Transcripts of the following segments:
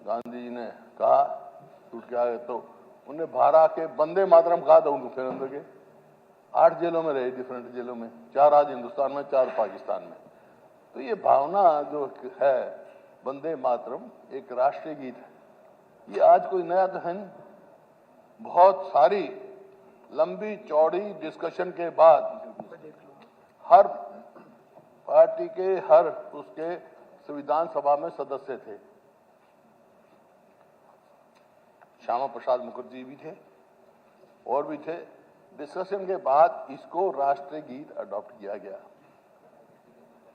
गांधी जी ने कहा टूट के आ गए, तो उन्हें बाहर आके वंदे मातरम कहा था उनको, फिर अंदर के 8 जेलों में रहे, डिफरेंट जेलों में, 4 आज हिंदुस्तान में, 4 पाकिस्तान में। तो ये भावना जो है वंदे मातरम एक राष्ट्रीय गीत है, ये आज कोई नया तो है नहीं। बहुत सारी लंबी चौड़ी डिस्कशन के बाद हर पार्टी के हर उसके संविधान सभा में सदस्य थे, श्यामा प्रसाद मुखर्जी भी थे और भी थे। डिस्कशन के बाद इसको राष्ट्रीय गीत अडॉप्ट किया गया,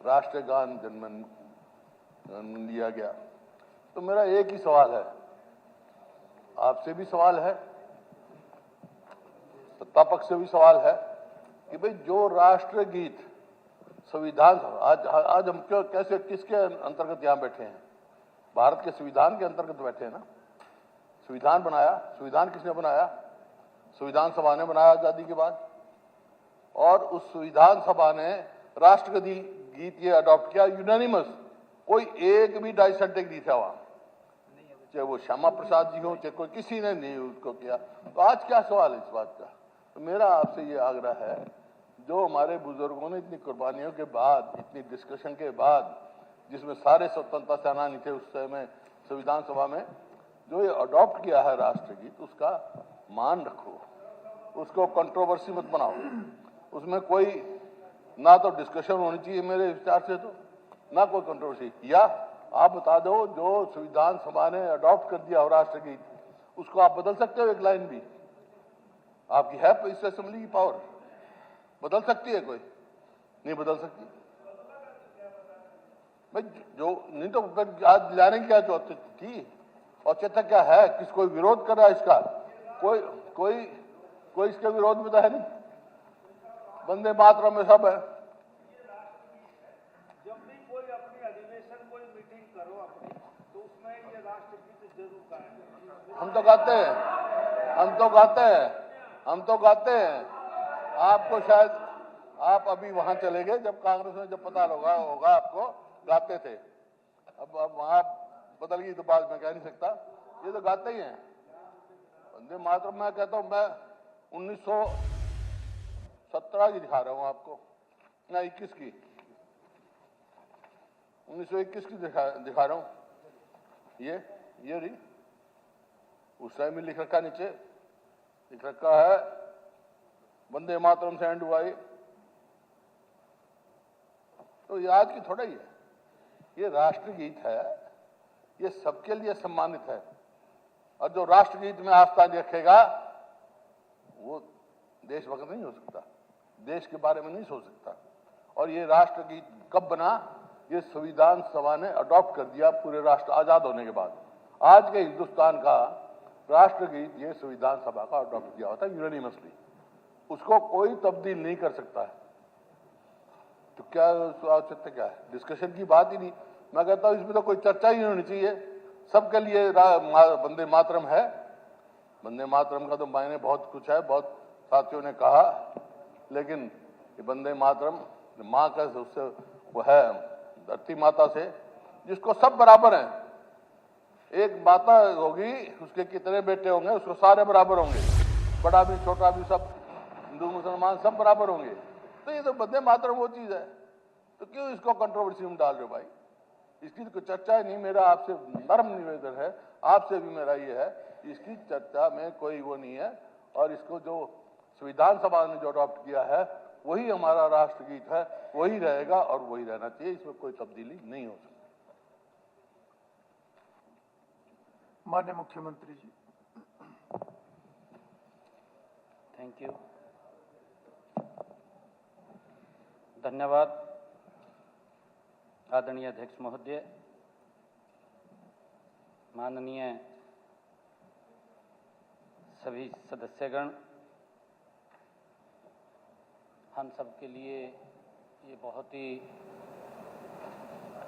राष्ट्रीय गान जनगण लिया गया। तो मेरा एक ही सवाल है, आपसे भी सवाल है, सत्ता पक्ष से भी सवाल है कि भाई जो राष्ट्रीय गीत संविधान, आज हम क्यों कैसे किसके अंतर्गत यहां बैठे हैं? भारत के संविधान के अंतर्गत बैठे हैं ना। संविधान बनाया, संविधान किसने बनाया? संविधान सभा ने बनाया आजादी के बाद, और उस संविधान सभा ने राष्ट्रपति गीत ये अडॉप्ट किया यूनानिमस, कोई एक भी डाइसेंटिक नहीं था वहां, चाहे वो श्यामा प्रसाद जी हो चाहे कोई, किसी ने नहीं उसको किया। तो आज क्या सवाल है इस बात का? तो मेरा आपसे ये आग्रह है, जो हमारे बुजुर्गों ने इतनी कुर्बानियों के बाद, इतनी डिस्कशन के बाद, जिसमें सारे स्वतंत्रता सेनानी थे उस समय संविधान सभा में, जो ये अडॉप्ट किया है राष्ट्रगीत, उसका मान रखो, उसको कंट्रोवर्सी मत बनाओ, उसमें कोई ना तो डिस्कशन होनी चाहिए मेरे विचार से, तो ना कोई कंट्रोवर्सी। या आप बता दो जो संविधान सभा ने अडॉप्ट कर दिया हो राष्ट्रगीत, उसको आप बदल सकते हो एक लाइन भी? आपकी है इस असेंबली की पावर, बदल सकती है? कोई नहीं बदल सकती भाई। जो नहीं तो आज लाने की क्या जरूरत थी? औचित्य क्या है? किस कोई विरोध कर रहा है इसका? कोई कोई कोई इसके विरोध में तो है नहीं। वंदे मातरम में सब है। जब भी कोई अपनी अधिवेशन, कोई मीटिंग करो अपनी, तो उसमें ये राष्ट्रगीत जरूर गाएं। हम तो गाते हैं, हम तो गाते हैं, हम तो गाते हैं। आपको शायद, आप अभी वहां चले गए जब कांग्रेस में, जब पता होगा आपको, गाते थे। अब वहां बदल गई तो बात मैं कह नहीं सकता, ये तो गाते ही हैं। वंदे मातरम मैं कहता हूं, मैं 1917 की दिखा रहा हूं आपको, ना 21 की, 1921 की दिखा रहा हूं। ये रही, उस टाइम में लिख रखा, नीचे लिख रखा है वंदे मातरम से एंड हुआ। तो ये आज की थोड़ा ही है, ये राष्ट्रगीत है, ये सबके लिए सम्मानित है। और जो राष्ट्रगीत में आस्था रखेगा वो देशभक्त नहीं हो सकता, देश के बारे में नहीं सोच सकता। और ये राष्ट्रगीत कब बना? ये संविधान सभा ने अडॉप्ट कर दिया पूरे राष्ट्र आजाद होने के बाद। आज के हिंदुस्तान का राष्ट्रगीत ये संविधान सभा का अडॉप्ट किया होता है यूनानिमसली, उसको कोई तब्दील नहीं कर सकता है। तो क्या औचित्य क्या है? डिस्कशन की बात ही नहीं। मैं कहता हूं इसमें तो कोई चर्चा ही नहीं होनी चाहिए, सबके लिए वंदे मातरम है। वंदे मातरम का तो मायने बहुत कुछ है, बहुत साथियों ने कहा, लेकिन ये वंदे मातरम माँ का उससे वो है, धरती माता से, जिसको सब बराबर हैं। एक माता होगी, उसके कितने बेटे होंगे, उसको सारे बराबर होंगे, बड़ा भी छोटा भी, सब हिंदू मुसलमान सब बराबर होंगे। तो ये तो वंदे मातरम वो चीज है, तो क्यों इसको कंट्रोवर्सी में डाल रहे हो भाई? इसकी तो चर्चा ही नहीं। मेरा आपसे नर्म निवेदन है, आपसे भी मेरा ये है, इसकी चर्चा में कोई वो नहीं है। और इसको जो संविधान सभा ने जो अडॉप्ट किया है वही हमारा राष्ट्रगीत है, वही रहेगा और वही रहना चाहिए, इसमें कोई तब्दीली नहीं हो सकती। माननीय मुख्यमंत्री जी। थैंक यू, धन्यवाद आदरणीय अध्यक्ष महोदय, माननीय सभी सदस्यगण। हम सब के लिए ये बहुत ही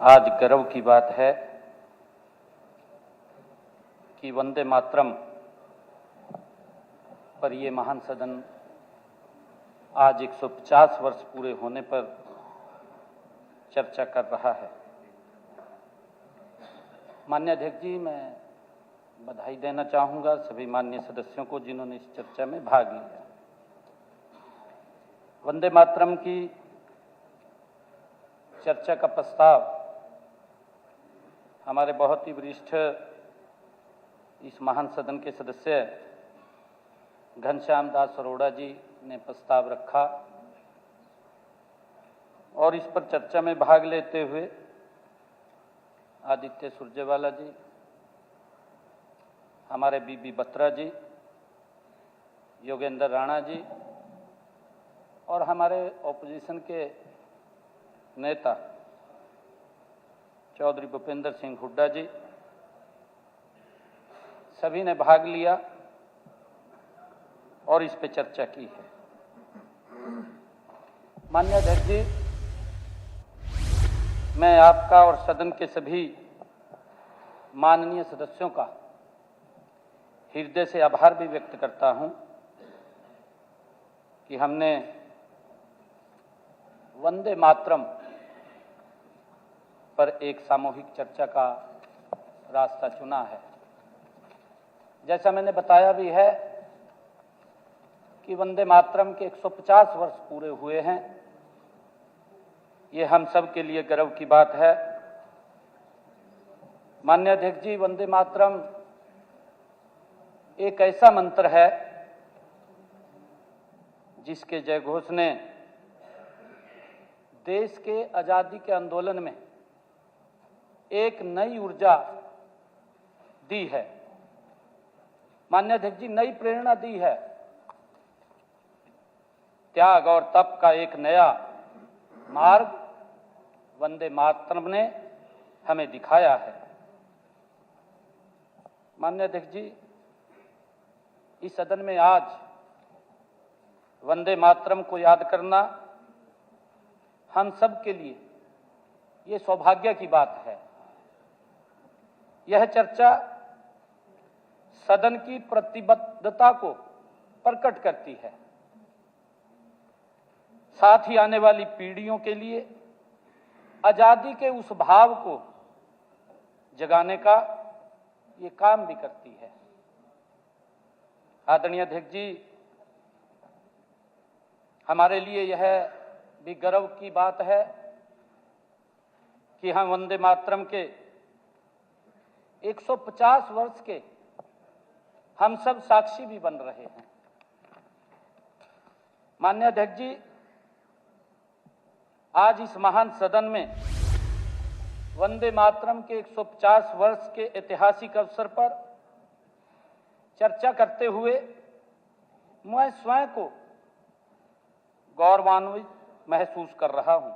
आज गर्व की बात है कि वंदे मातरम पर ये महान सदन आज 150 वर्ष पूरे होने पर चर्चा कर रहा है। माननीय अध्यक्ष जी, मैं बधाई देना चाहूँगा सभी माननीय सदस्यों को जिन्होंने इस चर्चा में भाग लिया। वंदे मातरम की चर्चा का प्रस्ताव हमारे बहुत ही वरिष्ठ इस महान सदन के सदस्य घनश्याम दास अरोड़ा जी ने प्रस्ताव रखा और इस पर चर्चा में भाग लेते हुए आदित्य सुरजेवाला जी, हमारे बीबी बत्रा जी, योगेंद्र राणा जी और हमारे ऑपोजिशन के नेता चौधरी भूपेंद्र सिंह हुड्डा जी, सभी ने भाग लिया और इस पे चर्चा की है। माननीय अध्यक्ष जी, मैं आपका और सदन के सभी माननीय सदस्यों का हृदय से आभार भी व्यक्त करता हूं कि हमने वंदे मातरम पर एक सामूहिक चर्चा का रास्ता चुना है। जैसा मैंने बताया भी है कि वंदे मातरम के 150 वर्ष पूरे हुए हैं। ये हम सब के लिए गर्व की बात है। माननीय अध्यक्ष जी, वंदे मातरम एक ऐसा मंत्र है जिसके जयघोष ने देश के आजादी के आंदोलन में एक नई ऊर्जा दी है। माननीय अध्यक्ष जी, नई प्रेरणा दी है। त्याग और तप का एक नया मार्ग वंदे मातरम ने हमें दिखाया है। माननीय अध्यक्ष जी, इस सदन में आज वंदे मातरम को याद करना हम सब के लिए ये सौभाग्य की बात है। यह चर्चा सदन की प्रतिबद्धता को प्रकट करती है, साथ ही आने वाली पीढ़ियों के लिए आजादी के उस भाव को जगाने का ये काम भी करती है। आदरणीय अध्यक्ष जी, हमारे लिए यह भी गर्व की बात है कि हम वंदे मातरम के 150 वर्ष के हम सब साक्षी भी बन रहे हैं। माननीय अध्यक्ष जी, आज इस महान सदन में वंदे मातरम के 150 वर्ष के ऐतिहासिक अवसर पर चर्चा करते हुए मैं स्वयं को गौरवान्वित महसूस कर रहा हूं।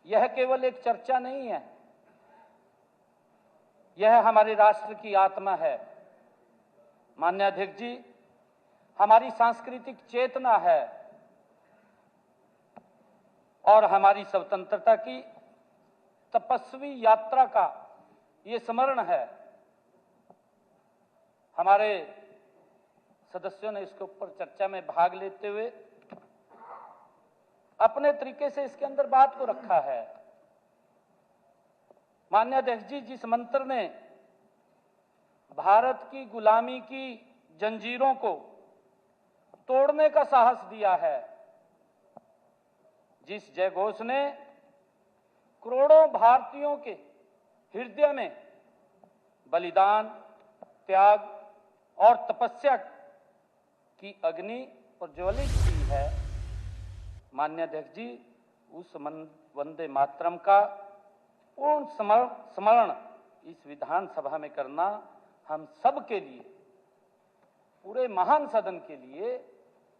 यह केवल एक चर्चा नहीं है, यह हमारे राष्ट्र की आत्मा है। माननीय अध्यक्ष जी, हमारी सांस्कृतिक चेतना है और हमारी स्वतंत्रता की तपस्वी यात्रा का ये स्मरण है। हमारे सदस्यों ने इसके ऊपर चर्चा में भाग लेते हुए अपने तरीके से इसके अंदर बात को रखा है। माननीय अध्यक्ष जी, जिस मंत्र ने भारत की गुलामी की जंजीरों को तोड़ने का साहस दिया है, जिस जयघोष ने करोड़ों भारतीयों के हृदय में बलिदान, त्याग और तपस्या की अग्नि प्रज्वलित की है, माननीय अध्यक्ष जी, उस वंदे मातरम का पूर्ण स्मरण इस विधानसभा में करना हम सब के लिए, पूरे महान सदन के लिए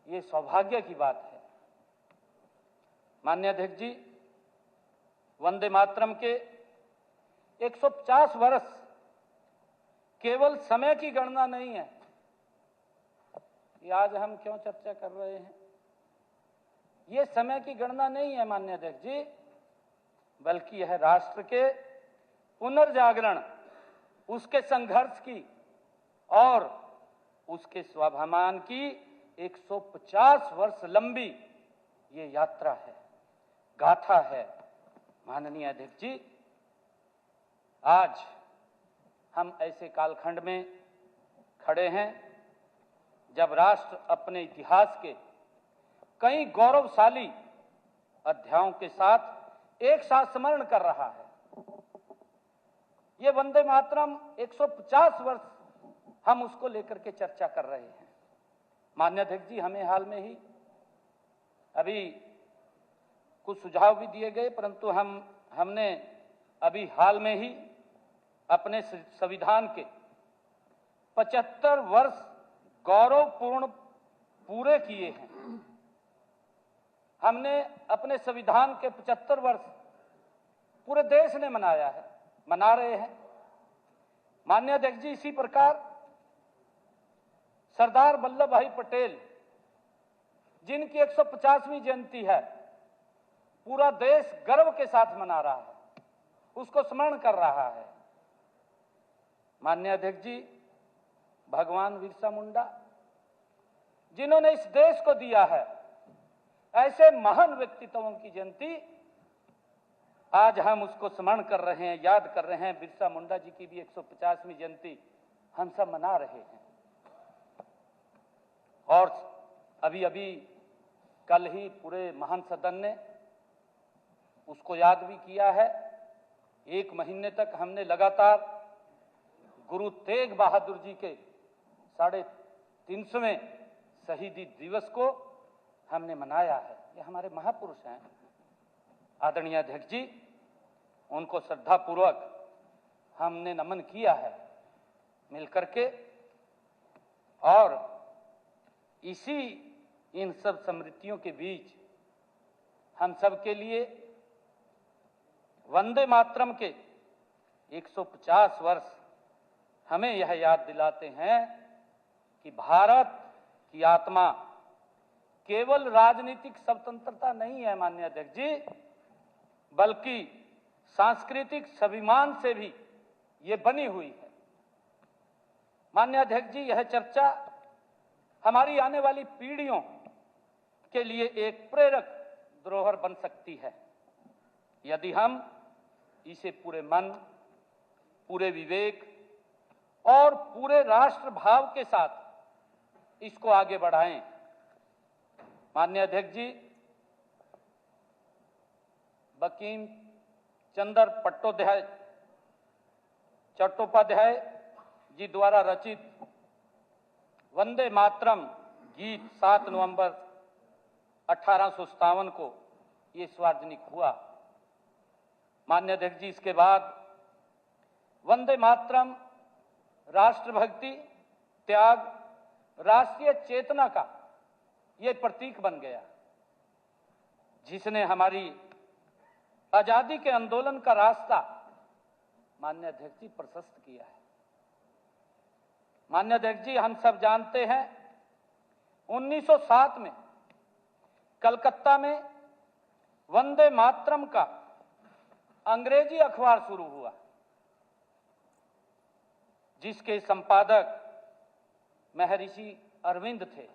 ये सौभाग्य की बात है। माननीय अध्यक्ष जी, वंदे मातरम के 150 वर्ष केवल समय की गणना नहीं है। ये आज हम क्यों चर्चा कर रहे हैं, ये समय की गणना नहीं है माननीय अध्यक्ष जी, बल्कि यह राष्ट्र के पुनर्जागरण, उसके संघर्ष की और उसके स्वाभिमान की 150 वर्ष लंबी ये यात्रा है, गाथा है। माननीय अध्यक्ष जी, आज हम ऐसे कालखंड में खड़े हैं जब राष्ट्र अपने इतिहास के कई गौरवशाली अध्यायों के साथ एक साथ स्मरण कर रहा है। ये वंदे मातरम 150 वर्ष हम उसको लेकर के चर्चा कर रहे हैं। माननीय अध्यक्ष जी, हमें हाल में ही अभी कुछ सुझाव भी दिए गए, परंतु हमने अभी हाल में ही अपने संविधान के 75 वर्ष गौरवपूर्ण पूरे किए हैं। हमने अपने संविधान के 75 वर्ष पूरे देश ने मनाया है, मना रहे हैं। माननीय अध्यक्ष जी, इसी प्रकार सरदार वल्लभ भाई पटेल जिनकी 150वीं जयंती है, पूरा देश गर्व के साथ मना रहा है, उसको स्मरण कर रहा है। माननीय अध्यक्ष जी, भगवान बिरसा मुंडा जिन्होंने इस देश को दिया है, ऐसे महान व्यक्तित्वों की जयंती आज हम उसको स्मरण कर रहे हैं, याद कर रहे हैं। बिरसा मुंडा जी की भी 150वीं जयंती हम सब मना रहे हैं। और अभी अभी कल ही पूरे महान सदन ने उसको याद भी किया है। 1 महीने तक हमने लगातार गुरु तेग बहादुर जी के 350वें शहीदी दिवस को हमने मनाया है। ये हमारे महापुरुष हैं। आदरणीय अध्यक्ष जी, उनको श्रद्धापूर्वक हमने नमन किया है मिलकर के। और इसी इन सब स्मृतियों के बीच हम सब के लिए वंदे मातरम के 150 वर्ष हमें यह याद दिलाते हैं कि भारत की आत्मा केवल राजनीतिक स्वतंत्रता नहीं है माननीय अध्यक्ष जी, बल्कि सांस्कृतिक स्वाभिमान से भी ये बनी हुई है। माननीय अध्यक्ष जी, यह चर्चा हमारी आने वाली पीढ़ियों के लिए एक प्रेरक धरोहर बन सकती है यदि हम इसे पूरे मन, पूरे विवेक और पूरे राष्ट्र भाव के साथ इसको आगे बढ़ाएं। माननीय अध्यक्ष जी, बंकिम चंद्र चट्टोपाध्याय जी द्वारा रचित वंदे मातरम गीत 7 नवंबर 1857 को ये सार्वजनिक हुआ। माननीय अध्यक्ष जी, इसके बाद वंदे मातरम राष्ट्रभक्ति, त्याग, राष्ट्रीय चेतना का ये प्रतीक बन गया, जिसने हमारी आजादी के आंदोलन का रास्ता माननीय अध्यक्ष जी प्रशस्त किया है। माननीय अध्यक्ष जी, हम सब जानते हैं 1907 में कलकत्ता में वंदे मातरम का अंग्रेजी अखबार शुरू हुआ, जिसके संपादक महर्षि अरविंद थे।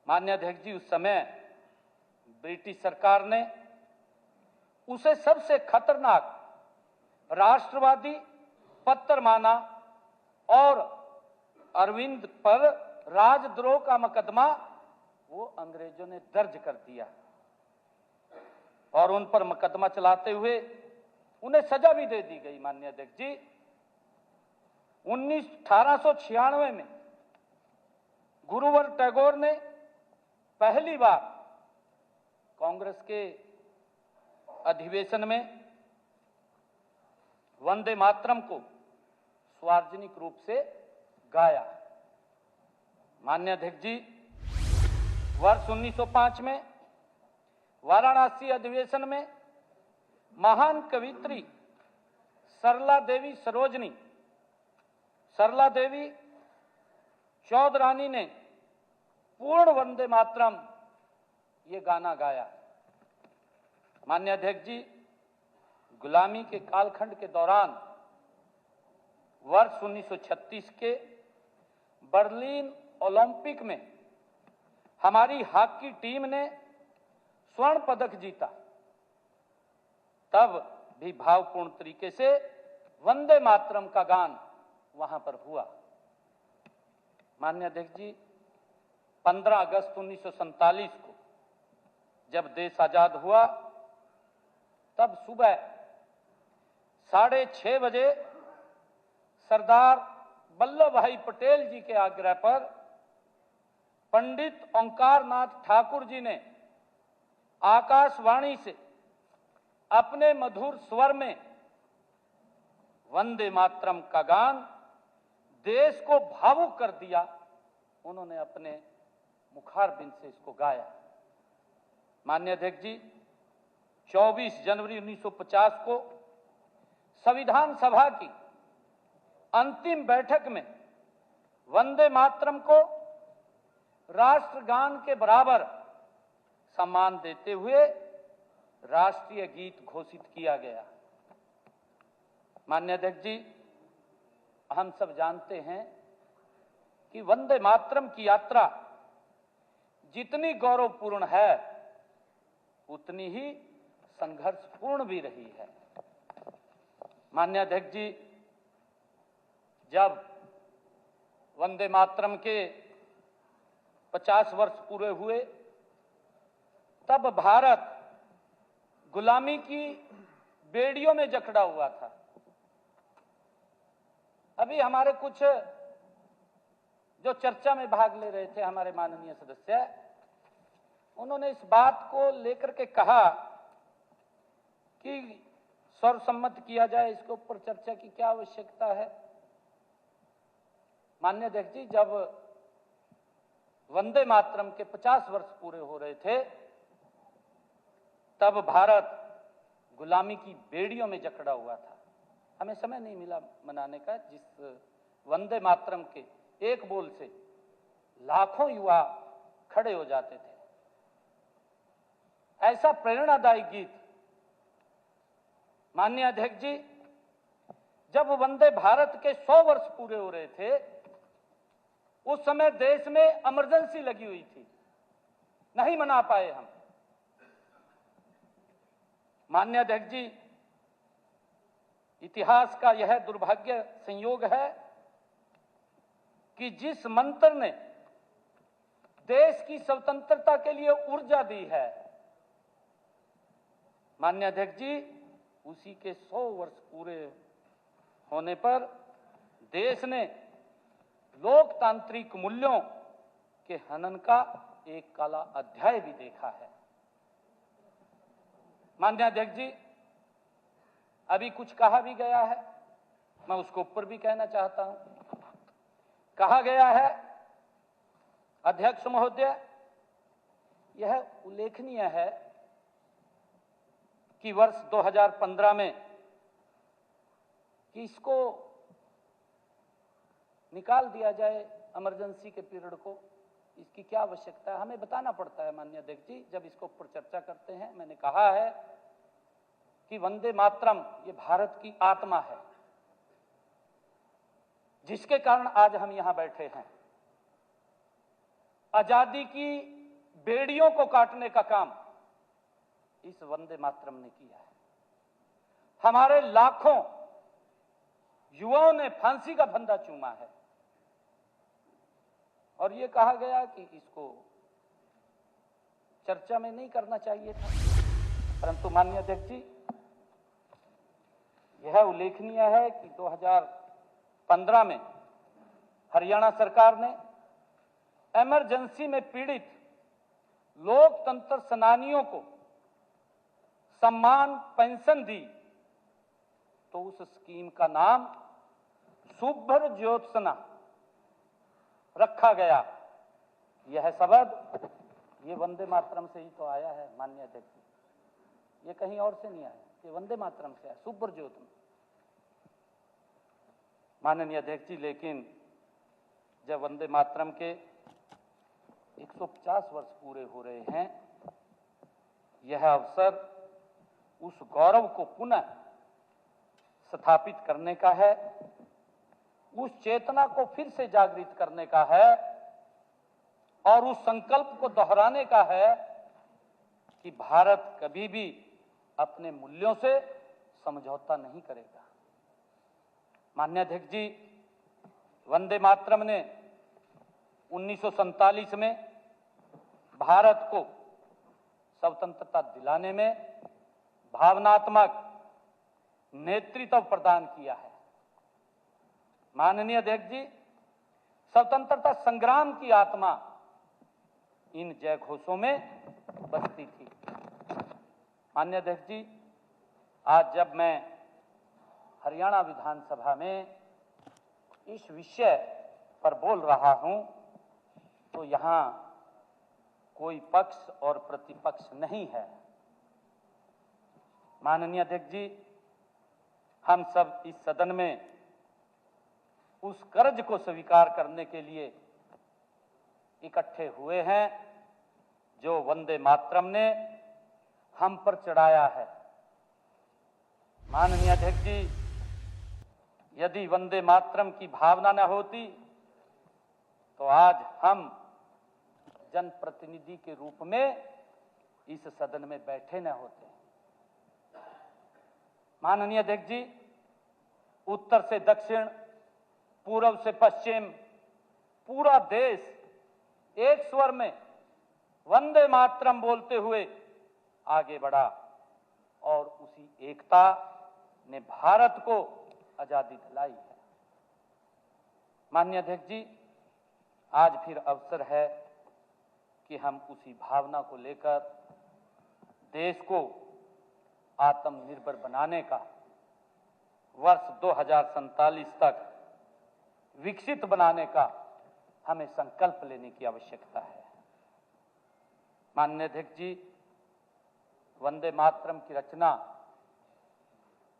माननीय अध्यक्ष जी, उस समय ब्रिटिश सरकार ने उसे सबसे खतरनाक राष्ट्रवादी पत्र माना और अरविंद पर राजद्रोह का मुकदमा वो अंग्रेजों ने दर्ज कर दिया और उन पर मुकदमा चलाते हुए उन्हें सजा भी दे दी गई। माननीय अध्यक्ष जी, 1896 में गुरुवर टैगोर ने पहली बार कांग्रेस के अधिवेशन में वंदे मातरम को सार्वजनिक रूप से गाया। माननीय अध्यक्ष जी, वर्ष 1905 में वाराणसी अधिवेशन में महान कवित्री सरला देवी चौधरानी ने पूर्ण वंदे मातरम ये गाना गाया। माननीय अध्यक्ष जी, गुलामी के कालखंड के दौरान वर्ष 1936 के बर्लिन ओलंपिक में हमारी हॉकी टीम ने स्वर्ण पदक जीता, तब भी भावपूर्ण तरीके से वंदे मातरम का गान वहां पर हुआ। माननीय अध्यक्ष जी, 15 अगस्त 1947 को जब देश आजाद हुआ, तब सुबह 6:30 बजे सरदार वल्लभ भाई पटेल जी के आग्रह पर पंडित ओंकार नाथ ठाकुर जी ने आकाशवाणी से अपने मधुर स्वर में वंदे मातरम का गान देश को भावुक कर दिया। उन्होंने अपने मुखारबिंद से इसको गाया। माननीय अध्यक्ष जी, 24 जनवरी 1950 को संविधान सभा की अंतिम बैठक में वंदे मातरम को राष्ट्रगान के बराबर सम्मान देते हुए राष्ट्रीय गीत घोषित किया गया। माननीय अध्यक्ष जी, हम सब जानते हैं कि वंदे मातरम की यात्रा जितनी गौरवपूर्ण है उतनी ही संघर्षपूर्ण भी रही है। माननीय अध्यक्ष जी, जब वंदे मातरम के 50 वर्ष पूरे हुए, तब भारत गुलामी की बेड़ियों में जकड़ा हुआ था। अभी हमारे कुछ जो चर्चा में भाग ले रहे थे हमारे माननीय सदस्य, उन्होंने इस बात को लेकर के कहा कि सर्वसम्मत किया जाए, इसके ऊपर चर्चा की क्या आवश्यकता है। माननीय अध्यक्ष जी, जब वंदे मातरम के 50 वर्ष पूरे हो रहे थे, तब भारत गुलामी की बेड़ियों में जकड़ा हुआ था। हमें समय नहीं मिला मनाने का, जिस वंदे मातरम के एक बोल से लाखों युवा खड़े हो जाते थे। ऐसा प्रेरणादायी गीत माननीय अध्यक्ष जी, जब वंदे भारत के 100 वर्ष पूरे हो रहे थे, उस समय देश में इमरजेंसी लगी हुई थी, नहीं मना पाए हम। माननीय अध्यक्ष जी, इतिहास का यह दुर्भाग्य संयोग है कि जिस मंत्र ने देश की स्वतंत्रता के लिए ऊर्जा दी है, माननीय अध्यक्ष जी, उसी के 100 वर्ष पूरे होने पर देश ने लोकतांत्रिक मूल्यों के हनन का एक काला अध्याय भी देखा है। माननीय अध्यक्ष जी, अभी कुछ कहा भी गया है, मैं उसको ऊपर भी कहना चाहता हूं। कहा गया है, अध्यक्ष महोदय, यह उल्लेखनीय है कि वर्ष 2015 में कि इसको निकाल दिया जाए, इमरजेंसी के पीरियड को, इसकी क्या आवश्यकता है, हमें बताना पड़ता है। माननीय अध्यक्ष जी, जब इसको ऊपर चर्चा करते हैं, मैंने कहा है कि वंदे मातरम ये भारत की आत्मा है, जिसके कारण आज हम यहां बैठे हैं। आजादी की बेड़ियों को काटने का काम इस वंदे मातरम ने किया है। हमारे लाखों युवाओं ने फांसी का फंदा चूमा है, और यह कहा गया कि इसको चर्चा में नहीं करना चाहिए था। परंतु माननीय अध्यक्ष जी, यह उल्लेखनीय है कि 2015 में हरियाणा सरकार ने इमरजेंसी में पीड़ित लोकतंत्र सेनानियों को सम्मान पेंशन दी, तो उस स्कीम का नाम शुभ्र ज्योत्सना रखा गया। यह शब्द ये वंदे मातरम से ही तो आया है। माननीय अध्यक्ष जी, ये कहीं और से नहीं आया, ये वंदे मातरम से आया, शुभ्र ज्योत्सना। माननीय अध्यक्ष जी, लेकिन जब वंदे मातरम के 150 वर्ष पूरे हो रहे हैं, यह अवसर उस गौरव को पुनः स्थापित करने का है, उस चेतना को फिर से जागृत करने का है, और उस संकल्प को दोहराने का है कि भारत कभी भी अपने मूल्यों से समझौता नहीं करेगा। माननीय अध्यक्ष जी, वंदे मातरम ने 1947 में भारत को स्वतंत्रता दिलाने में भावनात्मक नेतृत्व प्रदान किया है। माननीय अध्यक्ष जी, स्वतंत्रता संग्राम की आत्मा इन जय घोषों में बसती थी। माननीय अध्यक्ष जी, आज जब मैं हरियाणा विधानसभा में इस विषय पर बोल रहा हूं तो यहां कोई पक्ष और प्रतिपक्ष नहीं है। माननीय अध्यक्ष जी, हम सब इस सदन में उस कर्ज को स्वीकार करने के लिए इकट्ठे हुए हैं जो वंदे मातरम ने हम पर चढ़ाया है। माननीय अध्यक्ष जी, यदि वंदे मातरम की भावना न होती तो आज हम जनप्रतिनिधि के रूप में इस सदन में बैठे न होते। माननीय अध्यक्ष जी, उत्तर से दक्षिण, पूर्व से पश्चिम, पूरा देश एक स्वर में वंदे मातरम बोलते हुए आगे बढ़ा और उसी एकता ने भारत को आजादी दिलाई है। माननीय अध्यक्ष जी, आज फिर अवसर है कि हम उसी भावना को लेकर देश को आत्मनिर्भर बनाने का, वर्ष 2047 तक विकसित बनाने का हमें संकल्प लेने की आवश्यकता है। माननीय अध्यक्ष जी, वंदे मातरम की रचना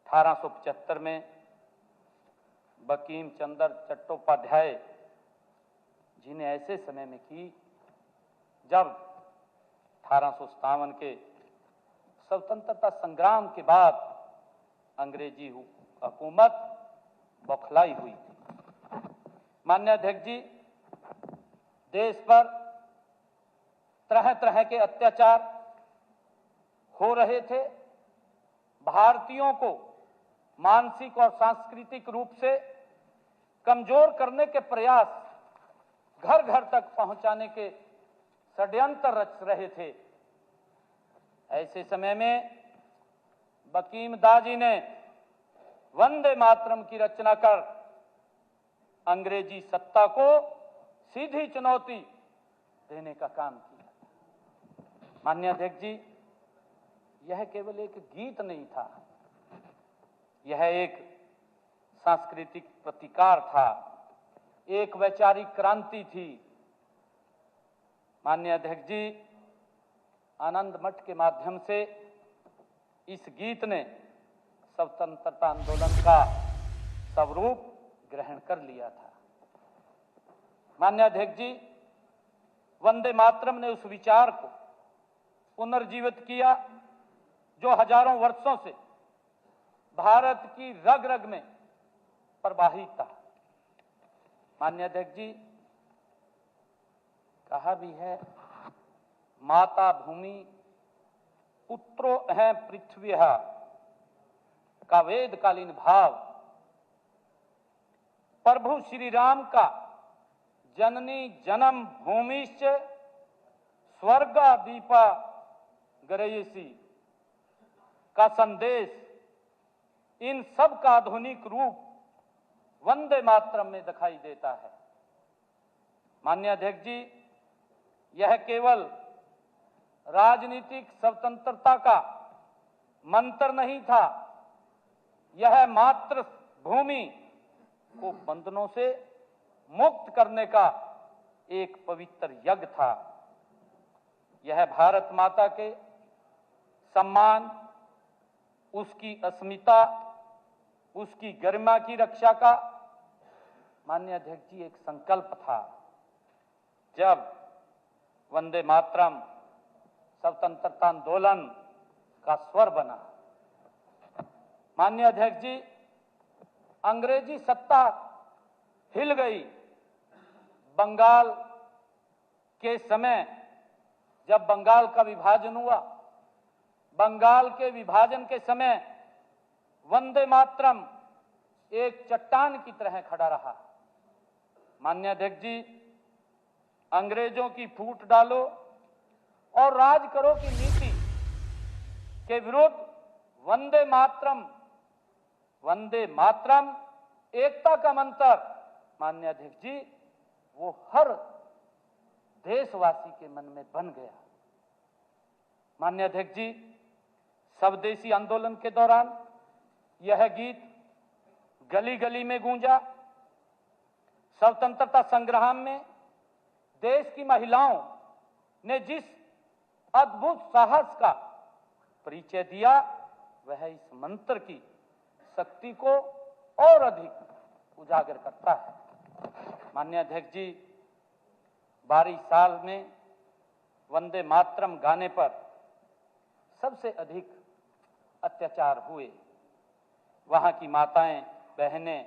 1875 में बंकिम चंद्र चट्टोपाध्याय जी ने ऐसे समय में की जब 1857 के स्वतंत्रता संग्राम के बाद अंग्रेजी हुकूमत बौखलाई हुई थी। माननीय अध्यक्ष जी, देश पर तरह तरह के अत्याचार हो रहे थे। भारतीयों को मानसिक और सांस्कृतिक रूप से कमजोर करने के प्रयास घर घर तक पहुंचाने के षड्यंत्र रच रहे थे। ऐसे समय में बंकिम दास जी ने वंदे मातरम की रचना कर अंग्रेजी सत्ता को सीधी चुनौती देने का काम किया। माननीय अध्यक्ष जी, यह केवल एक गीत नहीं था, यह एक सांस्कृतिक प्रतिकार था, एक वैचारिक क्रांति थी। माननीय अध्यक्ष जी, आनंद मठ के माध्यम से इस गीत ने स्वतंत्रता आंदोलन का स्वरूप ग्रहण कर लिया था। माननीय अध्यक्ष जी, वंदे मातरम ने उस विचार को पुनर्जीवित किया जो हजारों वर्षों से भारत की रग रग में प्रवाहित था। माननीय अध्यक्ष जी, कहा भी है, माता भूमि पुत्रो है पृथ्वी का वेदकालीन भाव प्रभु श्री राम का जननी जन्म भूमिश्च स्वर्गा दीपा गरयसी का संदेश, इन सब का आधुनिक रूप वंदे मातरम में दिखाई देता है। माननीय अध्यक्ष जी, यह केवल राजनीतिक स्वतंत्रता का मंत्र नहीं था, यह मातृभूमि को बंधनों से मुक्त करने का एक पवित्र यज्ञ था। यह भारत माता के सम्मान, उसकी अस्मिता, उसकी गरिमा की रक्षा का, माननीय अध्यक्ष जी, एक संकल्प था। जब वंदे मातरम स्वतंत्रता आंदोलन का स्वर बना, माननीय अध्यक्ष जी, अंग्रेजी सत्ता हिल गई। बंगाल के समय जब बंगाल का विभाजन हुआ, बंगाल के विभाजन के समय वंदे मातरम एक चट्टान की तरह खड़ा रहा। माननीय अध्यक्ष जी, अंग्रेजों की फूट डालो और राज करो की नीति के विरुद्ध वंदे मातरम एकता का मंत्र, माननीय अध्यक्ष जी, वो हर देशवासी के मन में बन गया। माननीय अध्यक्ष जी, स्वदेशी आंदोलन के दौरान यह गीत गली गली में गूंजा। स्वतंत्रता संग्राम में देश की महिलाओं ने जिस अद्भुत साहस का परिचय दिया, वह इस मंत्र की शक्ति को और अधिक उजागर करता है। माननीय अध्यक्ष जी, 22 साल में वंदे मातरम गाने पर सबसे अधिक अत्याचार हुए। वहां की माताएं, बहनें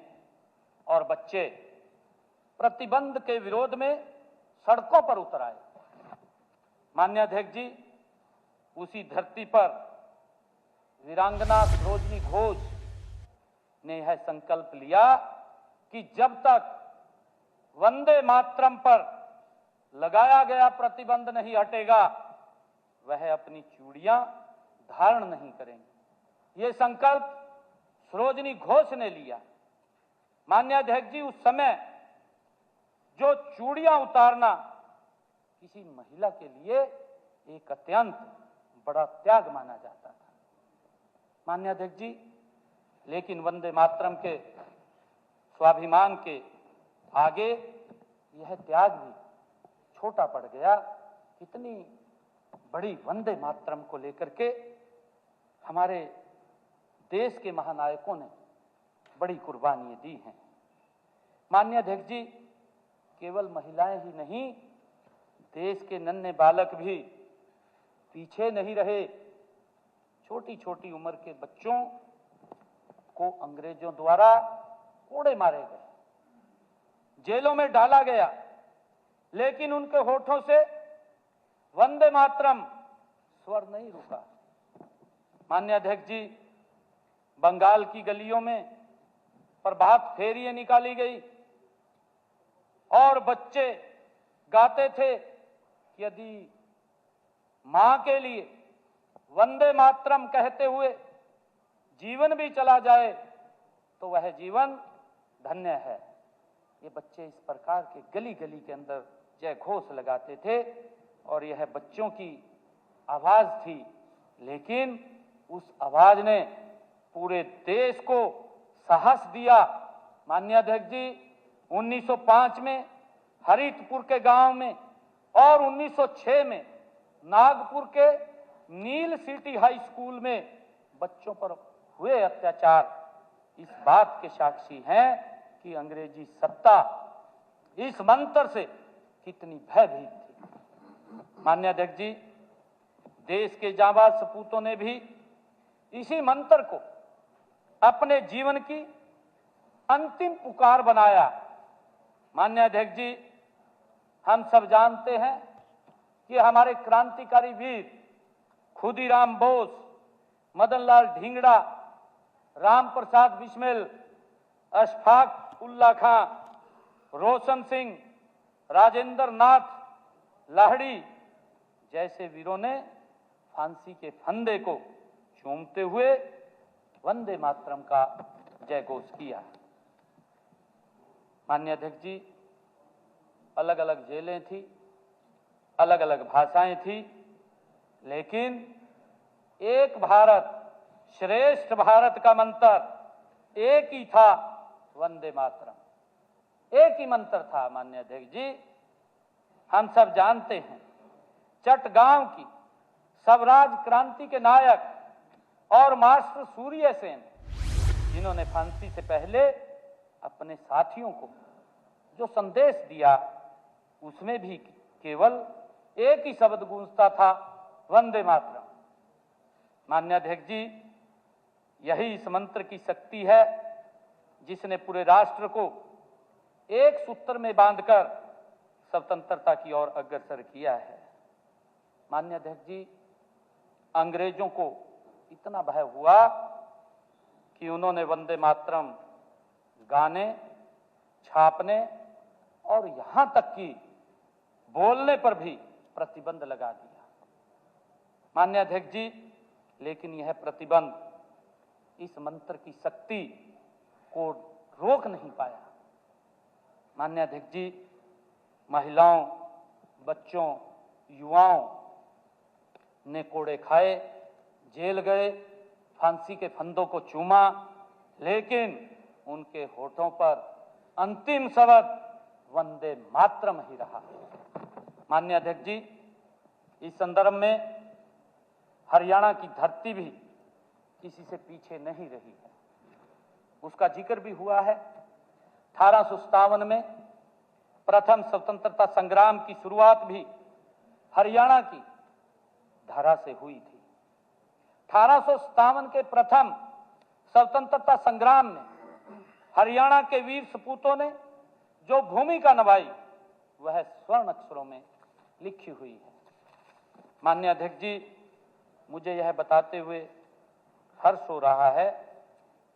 और बच्चे प्रतिबंध के विरोध में सड़कों पर उतर आए। माननीय अध्यक्ष जी, उसी धरती पर वीरांगना सरोजिनी घोष ने यह संकल्प लिया कि जब तक वंदे मातरम पर लगाया गया प्रतिबंध नहीं हटेगा, वह अपनी चूड़ियां धारण नहीं करेंगे। ये संकल्प सरोजिनी घोष ने लिया। माननीय अध्यक्ष जी, उस समय जो चूड़ियां उतारना किसी महिला के लिए एक अत्यंत बड़ा त्याग माना जाता था। माननीय अध्यक्ष जी, लेकिन वंदे मातरम के स्वाभिमान के आगे यह त्याग भी छोटा पड़ गया। कितनी बड़ी वंदे मातरम को लेकर के हमारे देश के महानायकों ने बड़ी कुर्बानियां दी हैं। माननीय अध्यक्ष जी, केवल महिलाएं ही नहीं, देश के नन्हे बालक भी पीछे नहीं रहे। छोटी छोटी उम्र के बच्चों को अंग्रेजों द्वारा कोड़े मारे गए, जेलों में डाला गया, लेकिन उनके होठों से वंदे मातरम स्वर नहीं रुका। माननीय अध्यक्ष जी, बंगाल की गलियों में प्रभात फेरियां निकाली गई और बच्चे गाते थे कि यदि मां के लिए वंदे मातरम कहते हुए जीवन भी चला जाए तो वह जीवन धन्य है। ये बच्चे इस प्रकार के गली गली के अंदर जय घोष लगाते थे और यह बच्चों की आवाज थी, लेकिन उस आवाज ने पूरे देश को साहस दिया। माननीय अध्यक्ष जी, 1905 में हरितपुर के गांव में और 1906 में नागपुर के नील सिटी हाई स्कूल में बच्चों पर हुए अत्याचार इस बात के साक्षी हैं कि अंग्रेजी सत्ता इस मंत्र से कितनी भयभीत थी। माननीय अध्यक्ष जी, देश के जांबाज सपूतों ने भी इसी मंत्र को अपने जीवन की अंतिम पुकार बनाया। माननीय अध्यक्ष जी, हम सब जानते हैं कि हमारे क्रांतिकारी वीर खुदीराम बोस, मदनलाल ढींगड़ा, राम प्रसाद बिस्मिल, अशफाक उल्ला खां, रोशन सिंह, राजेंद्र नाथ लाहिड़ी जैसे वीरों ने फांसी के फंदे को चूमते हुए वंदे मातरम का जय घोष किया। माननीय अध्यक्ष जी, अलग अलग जेलें थी, अलग अलग भाषाएं थी, लेकिन एक भारत श्रेष्ठ भारत का मंत्र एक ही था, वंदे मातरम। एक ही मंत्र था। माननीय अध्यक्ष जी, हम सब जानते हैं चटगांव की स्वराज क्रांति के नायक और मास्टर सूर्य सेन, जिन्होंने फांसी से पहले अपने साथियों को जो संदेश दिया, उसमें भी केवल एक ही शब्द गूंजता था, वंदे मातरम। माननीय अध्यक्ष जी, यही इस मंत्र की शक्ति है जिसने पूरे राष्ट्र को एक सूत्र में बांधकर स्वतंत्रता की ओर अग्रसर किया है। माननीय अध्यक्ष जी, अंग्रेजों को इतना भय हुआ कि उन्होंने वंदे मातरम गाने, छापने और यहां तक कि बोलने पर भी प्रतिबंध लगा दिया। माननीय अध्यक्ष जी, लेकिन यह प्रतिबंध इस मंत्र की शक्ति को रोक नहीं पाया। माननीय अध्यक्ष जी, महिलाओं, बच्चों, युवाओं ने कोड़े खाए, जेल गए, फांसी के फंदों को चूमा, लेकिन उनके होठों पर अंतिम शब्द वंदे मातरम ही रहा। माननीय अध्यक्ष जी, इस संदर्भ में हरियाणा की धरती भी किसी से पीछे नहीं रही है। उसका जिक्र भी हुआ है। 1857 में प्रथम स्वतंत्रता संग्राम की शुरुआत भी हरियाणा की धरा से हुई थी। 1857 के प्रथम स्वतंत्रता संग्राम में हरियाणा के वीर सपूतों ने जो भूमिका निभाई वह स्वर्ण अक्षरों में लिखी हुई है। माननीय अध्यक्ष जी, मुझे यह बताते हुए हर्ष हो रहा है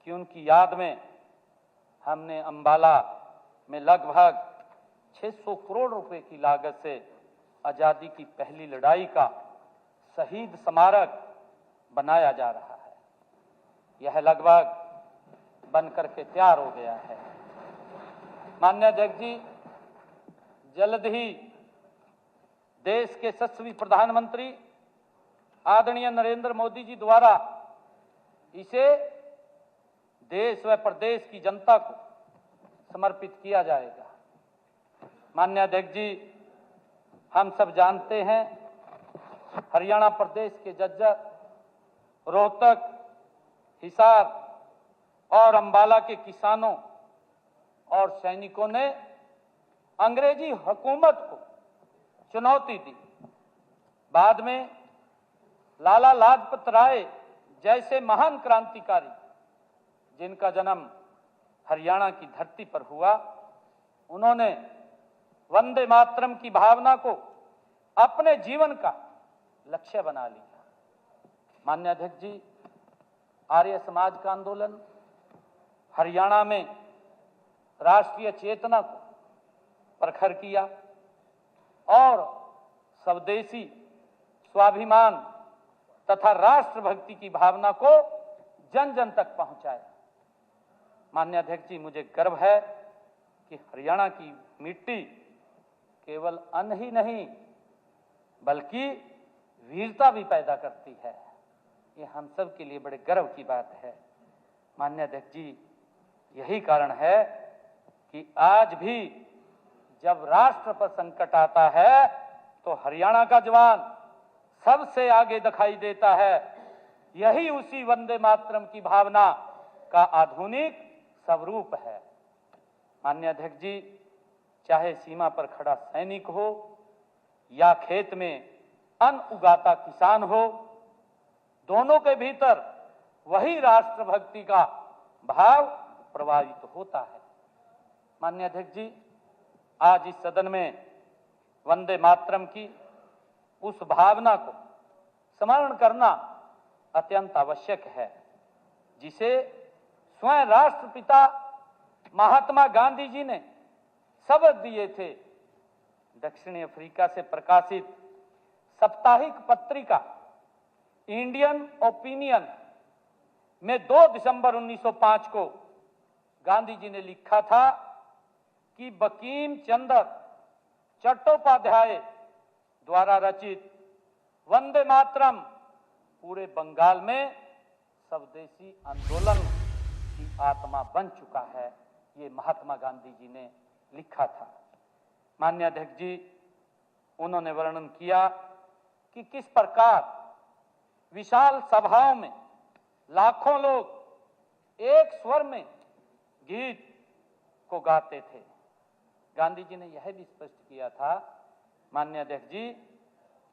कि उनकी याद में हमने अंबाला में लगभग 600 करोड़ रुपए की लागत से आजादी की पहली लड़ाई का शहीद स्मारक बनाया जा रहा है। यह लगभग बनकर के तैयार हो गया है। माननीय अध्यक्ष जी, जल्द ही देश के यशस्वी प्रधानमंत्री आदरणीय नरेंद्र मोदी जी द्वारा इसे देश व प्रदेश की जनता को समर्पित किया जाएगा। माननीय अध्यक्ष जी, हम सब जानते हैं हरियाणा प्रदेश के जज्जर, रोहतक, हिसार और अंबाला के किसानों और सैनिकों ने अंग्रेजी हुकूमत को चुनौती दी। बाद में लाला लाजपत राय जैसे महान क्रांतिकारी, जिनका जन्म हरियाणा की धरती पर हुआ, उन्होंने वंदे मातरम की भावना को अपने जीवन का लक्ष्य बना लिया। माननीय अध्यक्ष जी, आर्य समाज का आंदोलन हरियाणा में राष्ट्रीय चेतना को प्रखर किया और स्वदेशी स्वाभिमान तथा राष्ट्रभक्ति की भावना को जन जन तक पहुंचाया। माननीय अध्यक्ष जी, मुझे गर्व है कि हरियाणा की मिट्टी केवल अन्न ही नहीं बल्कि वीरता भी पैदा करती है। ये हम सब के लिए बड़े गर्व की बात है। माननीय अध्यक्ष जी, यही कारण है कि आज भी जब राष्ट्र पर संकट आता है तो हरियाणा का जवान सबसे आगे दिखाई देता है। यही उसी वंदे मातरम की भावना का आधुनिक स्वरूप है। माननीय अध्यक्ष जी, चाहे सीमा पर खड़ा सैनिक हो या खेत में अन्न उगाता किसान हो, दोनों के भीतर वही राष्ट्रभक्ति का भाव प्रभावित होता है। माननीय अध्यक्ष जी, आज इस सदन में वंदे मातरम की उस भावना को स्मरण करना अत्यंत आवश्यक है, जिसे स्वयं राष्ट्रपिता महात्मा गांधी जी ने शब्द दिए थे। दक्षिणी अफ्रीका से प्रकाशित साप्ताहिक पत्रिका इंडियन ओपिनियन में 2 दिसंबर 1905 को गांधी जी ने लिखा था कि बंकिम चंद्र चट्टोपाध्याय द्वारा रचित वंदे मातरम पूरे बंगाल में स्वदेशी आंदोलन की आत्मा बन चुका है। ये महात्मा गांधी जी ने लिखा था। माननीय अध्यक्ष जी, उन्होंने वर्णन किया कि किस प्रकार विशाल सभाओं में लाखों लोग एक स्वर में गीत को गाते थे। गांधी जी ने यह भी स्पष्ट किया था, माननीय अध्यक्ष जी,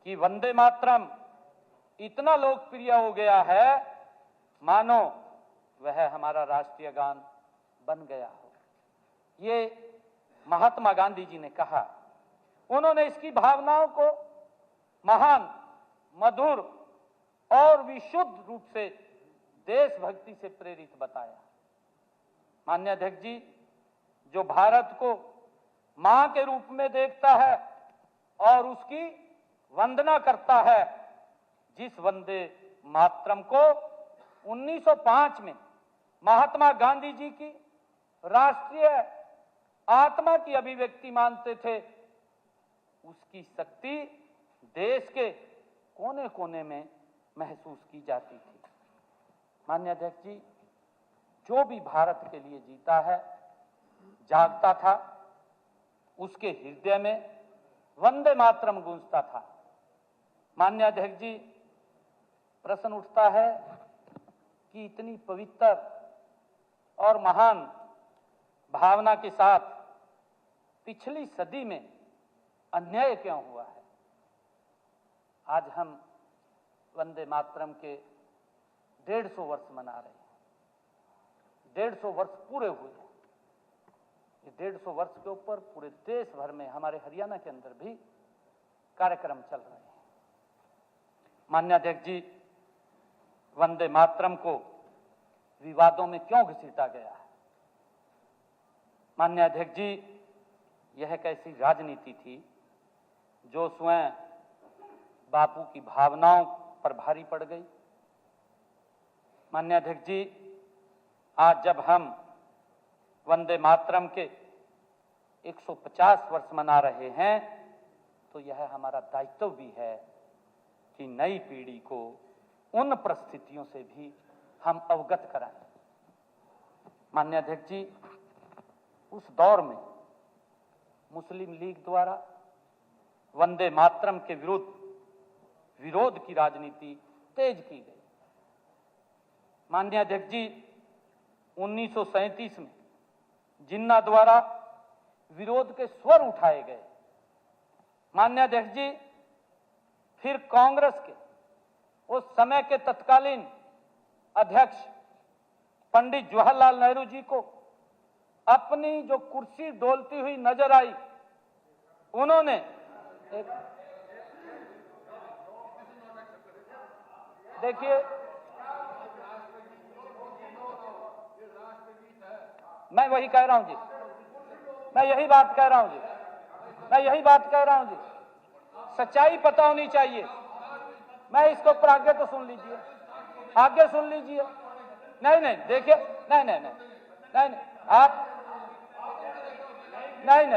कि वंदे मातरम इतना लोकप्रिय हो गया है मानो वह हमारा राष्ट्रीय गान बन गया हो। ये महात्मा गांधी जी ने कहा। उन्होंने इसकी भावनाओं को महान, मधुर और विशुद्ध रूप से देशभक्ति से प्रेरित बताया। माननीय अध्यक्ष जी, जो भारत को मां के रूप में देखता है और उसकी वंदना करता है, जिस वंदे मातरम को 1905 में महात्मा गांधी जी की राष्ट्रीय आत्मा की अभिव्यक्ति मानते थे, उसकी शक्ति देश के कोने कोने में महसूस की जाती थी। माननीय अध्यक्ष जी, जो भी भारत के लिए जीता है, जागता था, उसके हृदय में वंदे मातरम गूंजता था। माननीय अध्यक्ष जी, प्रश्न उठता है कि इतनी पवित्र और महान भावना के साथ पिछली सदी में अन्याय क्यों हुआ है। आज हम वंदे मातरम के 150 वर्ष मना रहे हैं। 150 वर्ष पूरे हुए। ये 150 वर्ष के ऊपर पूरे देश भर में, हमारे हरियाणा के अंदर भी कार्यक्रम चल रहे हैं। माननीय अध्यक्ष जी, वंदे मातरम को विवादों में क्यों घसीटा गया है? माननीय अध्यक्ष जी, यह एक ऐसी राजनीति थी जो स्वयं बापू की भावनाओं पर भारी पड़ गई। माननीय अध्यक्ष जी, आज जब हम वंदे मातरम के 150 वर्ष मना रहे हैं, तो यह हमारा दायित्व भी है कि नई पीढ़ी को उन परिस्थितियों से भी हम अवगत कराएं। माननीय अध्यक्ष जी, उस दौर में मुस्लिम लीग द्वारा वंदे मातरम के विरोध की राजनीति तेज की गई। माननीय अध्यक्ष जी, 1937 में जिन्ना द्वारा विरोध के स्वर उठाए गए। माननीय अध्यक्ष जी, फिर कांग्रेस के उस समय के तत्कालीन अध्यक्ष पंडित जवाहरलाल नेहरू जी को अपनी जो कुर्सी डोलती हुई नजर आई, उन्होंने देखिए, मैं वही कह रहा हूं जी, मैं यही बात कह रहा हूं जी, मैं यही बात कह रहा हूं जी। सच्चाई पता होनी चाहिए। मैं इसके ऊपर आगे तो सुन लीजिए, आगे सुन लीजिए। नहीं देखिए, नहीं आप नहीं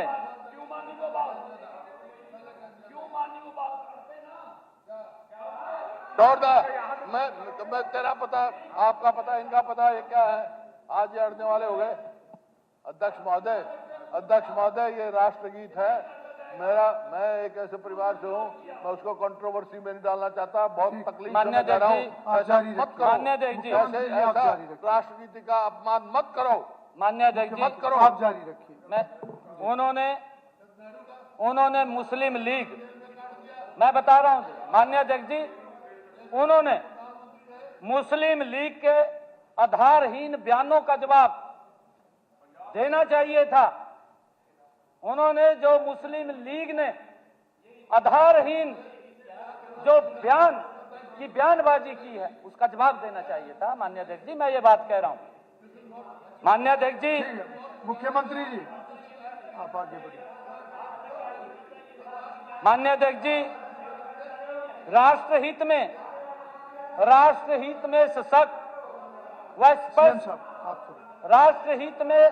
मैं तेरा पता, आपका पता, इनका पता, ये क्या है? आज ये अड़ने वाले हो गए। अध्यक्ष महोदय, ये राष्ट्रगीत है मेरा। मैं एक ऐसे परिवार से हूँ, मैं उसको कंट्रोवर्सी में नहीं डालना चाहता। बहुत तकलीफ से मैं कह रहा हूँ, ऐसा मत करो। ऐसा राष्ट्रगीति का अपमान मत करो। माननीय अध्यक्ष जी, मत करो। आप जारी रखिए। उन्होंने मुस्लिम लीग, मैं बता रहा हूं माननीय अध्यक्ष जी, उन्होंने मुस्लिम लीग के आधारहीन बयानों का जवाब देना चाहिए था। उन्होंने जो मुस्लिम लीग ने आधारहीन जो बयानबाजी की है, उसका जवाब देना चाहिए था। माननीय अध्यक्ष जी, मैं ये बात कह रहा हूं। माननीय अध्यक्ष जी, मुख्यमंत्री जी आप आगे बढ़िए। माननीय अध्यक्ष जी, राष्ट्रहित में सशक्त व स्पष्ट, राष्ट्रहित में